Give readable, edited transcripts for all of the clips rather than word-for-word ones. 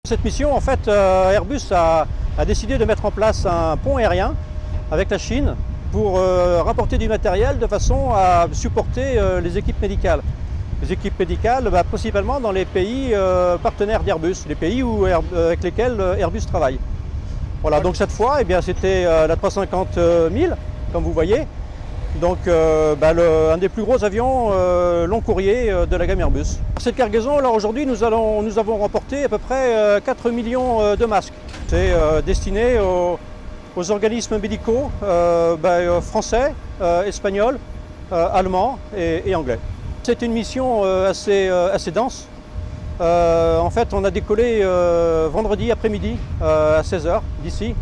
Cette mission, en fait, Airbus a décidé de mettre en place un pont aérien avec la Chine pour rapporter du matériel de façon à supporter les équipes médicales. Les équipes médicales, principalement dans les pays partenaires d'Airbus, les pays avec lesquels Airbus travaille. Voilà, donc cette fois, c'était la 350 000, comme vous voyez. Donc un des plus gros avions long courrier de la gamme Airbus. Cette cargaison, là aujourd'hui, nous avons remporté à peu près 4 millions de masques. C'est destiné aux organismes médicaux français, espagnols, allemands et anglais. C'est une mission assez dense. En fait, on a décollé vendredi après-midi à 16 h d'ici.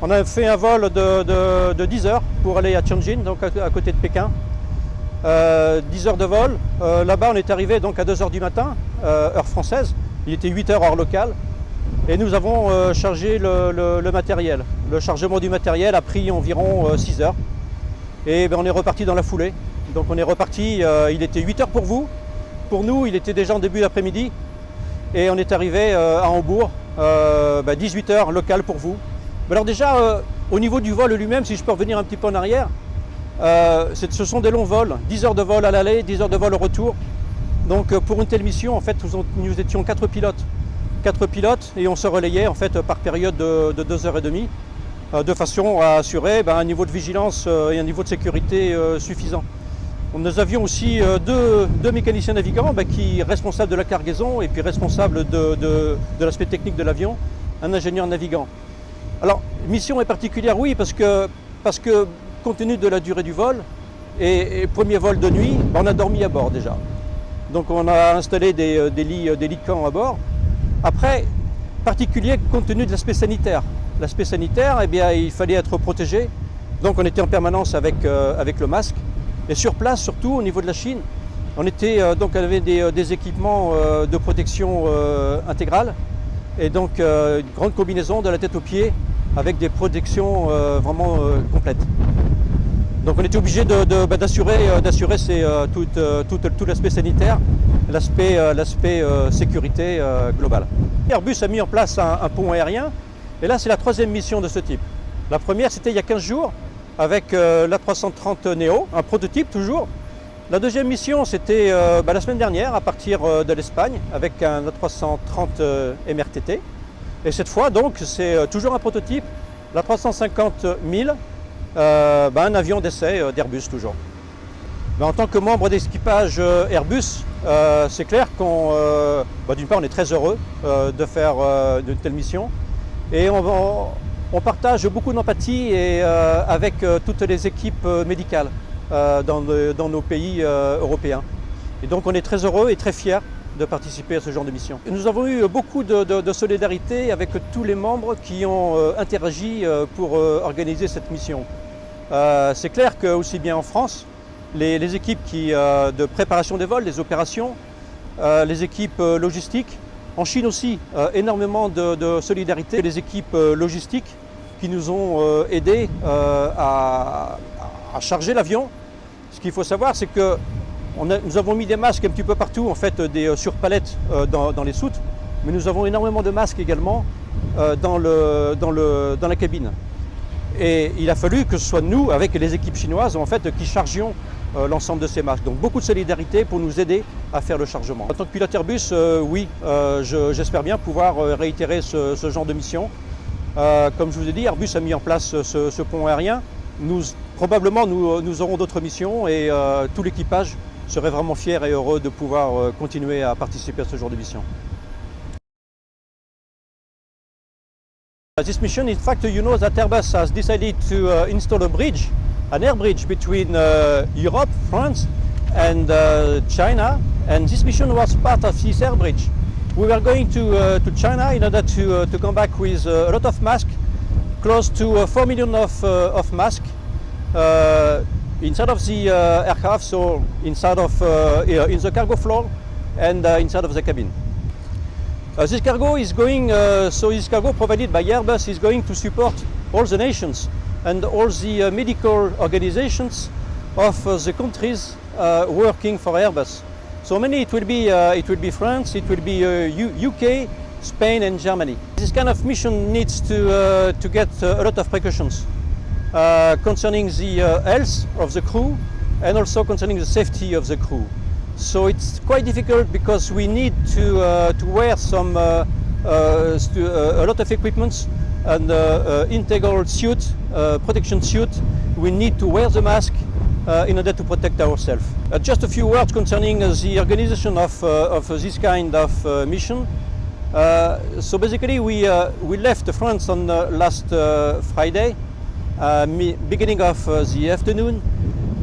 On a fait un vol de 10 heures pour aller à Tianjin, donc à côté de Pékin. 10 heures de vol. Là-bas, on est arrivé donc à 2 heures du matin, heure française. Il était 8 heures heure locale. Et nous avons chargé le matériel. Le chargement du matériel a pris environ 6 heures. Et on est reparti dans la foulée. Donc on est reparti, il était 8 heures pour vous. Pour nous, il était déjà en début d'après-midi. Et on est arrivé à Hambourg, 18 heures locale pour vous. Alors déjà, au niveau du vol lui-même, si je peux revenir un petit peu en arrière, ce sont des longs vols, 10 heures de vol à l'aller, 10 heures de vol au retour. Donc pour une telle mission, en fait, nous étions 4 pilotes. 4 pilotes et on se relayait en fait par période de 2h30 de façon à assurer un niveau de vigilance et un niveau de sécurité suffisant. Nous avions aussi deux mécaniciens navigants qui responsables de la cargaison et puis responsables de l'aspect technique de l'avion, un ingénieur navigant. Alors, mission est particulière, oui, parce que compte tenu de la durée du vol et premier vol de nuit, on a dormi à bord déjà. Donc on a installé des lits de camp à bord. Après, particulier compte tenu de l'aspect sanitaire. L'aspect sanitaire, il fallait être protégé. Donc on était en permanence avec le masque. Et sur place, surtout au niveau de la Chine, on avait des équipements de protection intégrale. Et donc une grande combinaison de la tête aux pieds avec des protections vraiment complètes. Donc on était obligé d'assurer tout l'aspect sanitaire, l'aspect sécurité globale. Airbus a mis en place un pont aérien et là c'est la 3e mission de ce type. La première c'était il y a 15 jours avec l'A330 Neo, un prototype toujours. La 2e mission c'était la semaine dernière à partir de l'Espagne avec un A330 MRTT. Et cette fois donc c'est toujours un prototype, l'A350 000, un avion d'essai d'Airbus toujours. En tant que membre d'équipage Airbus, c'est clair qu'on, d'une part on est très heureux de faire une telle mission et on partage beaucoup d'empathie avec toutes les équipes médicales dans nos pays européens. Et donc on est très heureux et très fiers de participer à ce genre de mission. Nous avons eu beaucoup de solidarité avec tous les membres qui ont interagi pour organiser cette mission. C'est clair que aussi bien en France, les équipes de préparation des vols, des opérations, les équipes logistiques, en Chine aussi énormément de solidarité, les équipes logistiques qui nous ont aidés à charger l'avion. Ce qu'il faut savoir, c'est que nous avons mis des masques un petit peu partout, en fait, sur palettes dans les soutes, mais nous avons énormément de masques également dans la cabine. Et il a fallu que ce soit nous, avec les équipes chinoises, en fait, qui chargions l'ensemble de ces masques. Donc beaucoup de solidarité pour nous aider à faire le chargement. En tant que pilote Airbus, oui, j'espère bien pouvoir réitérer ce genre de mission. Comme je vous ai dit, Airbus a mis en place ce pont aérien. Probablement, nous aurons d'autres missions et tout l'équipage serait vraiment fier et heureux de pouvoir continuer à participer à ce genre de mission. This mission, in fact, you know that Airbus has decided to install a bridge, an air bridge between Europe, France and China, and this mission was part of this air bridge. We were going to China in order to come back with a lot of masks, close to 4 million of masks inside of the aircraft, so inside of in the cargo floor and inside of the cabin. This cargo is going, this cargo provided by Airbus is going to support all the nations and all the medical organizations of the countries working for Airbus. So many it will be France, it will be UK, Spain and Germany. This kind of mission needs to get a lot of precautions concerning the health of the crew and also concerning the safety of the crew. So it's quite difficult because we need to wear some a lot of equipment and integral suit, protection suit. We need to wear the mask in order to protect ourselves. Just a few words concerning the organization of this kind of mission. So basically we left France on last Friday, beginning of the afternoon.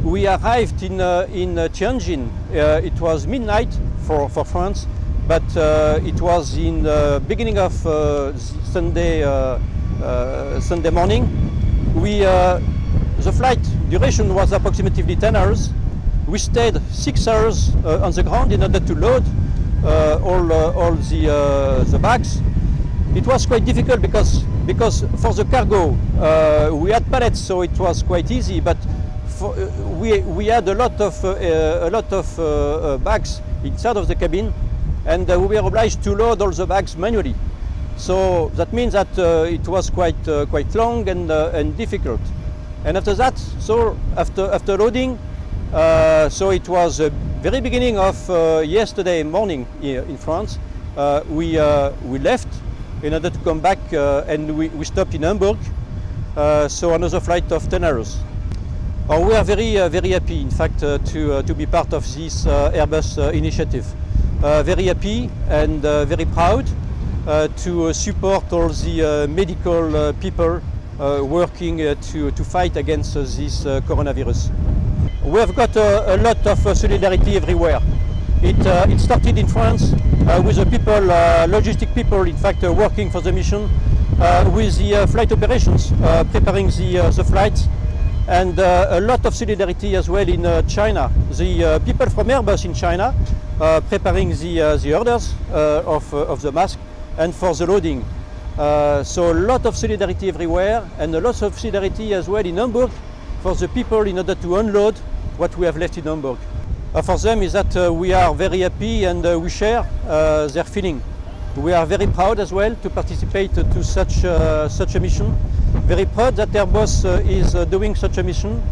We arrived in Tianjin. It was midnight for France, but it was in the beginning of Sunday morning. The flight duration was approximately 10 hours. We stayed 6 hours on the ground in order to load all the bags. It was quite difficult because for the cargo we had pallets, so it was quite easy. But we had a lot of bags inside of the cabin, and we were obliged to load all the bags manually. So that means that it was quite long and difficult. And after that, so after loading, so it was the very beginning of yesterday morning here in France. We left in order to come back, and we stopped in Hamburg. So another flight of 10 hours. We are very happy, in fact, to be part of this Airbus initiative. Very happy and very proud to support all the medical people working to fight against this coronavirus. We have got a lot of solidarity everywhere. It started in France with the people, logistic people, in fact, working for the mission, with the flight operations, preparing the flights, and a lot of solidarity as well in China. The people from Airbus in China preparing the orders of the mask and for the loading. So a lot of solidarity everywhere, and a lot of solidarity as well in Hamburg for the people in order to unload what we have left in Hamburg. For them is that we are very happy and we share their feeling. We are very proud as well to participate to such a mission. Very proud that Airbus is doing such a mission,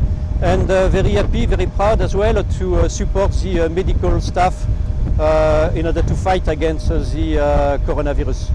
and very happy, very proud as well to support the medical staff in order to fight against the coronavirus.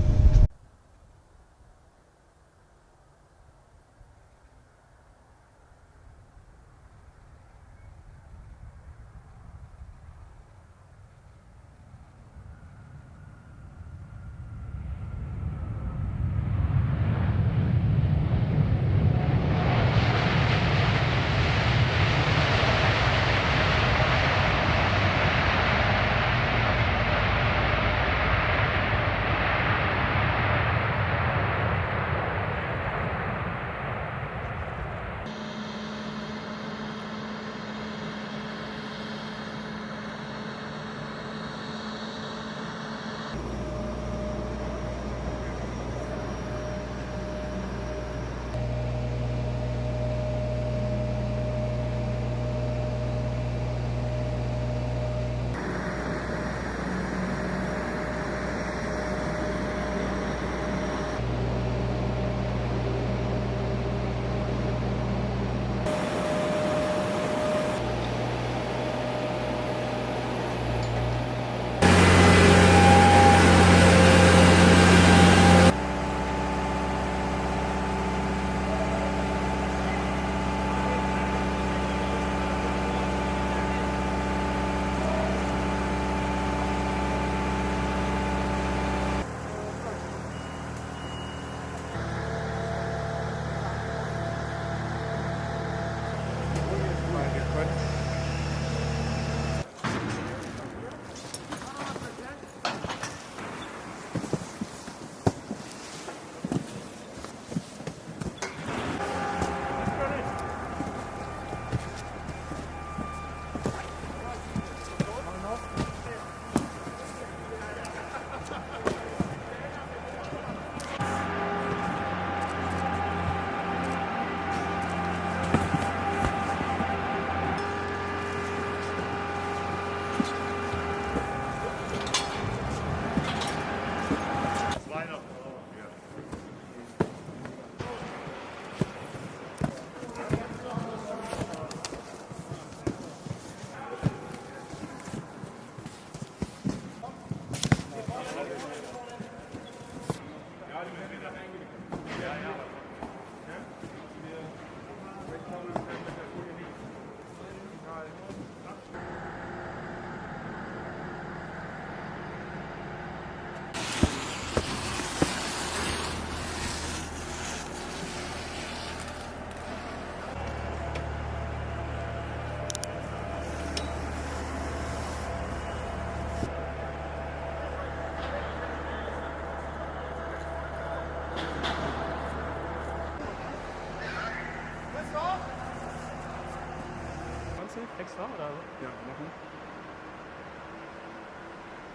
extra? Eller? Ja, machen.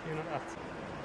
480.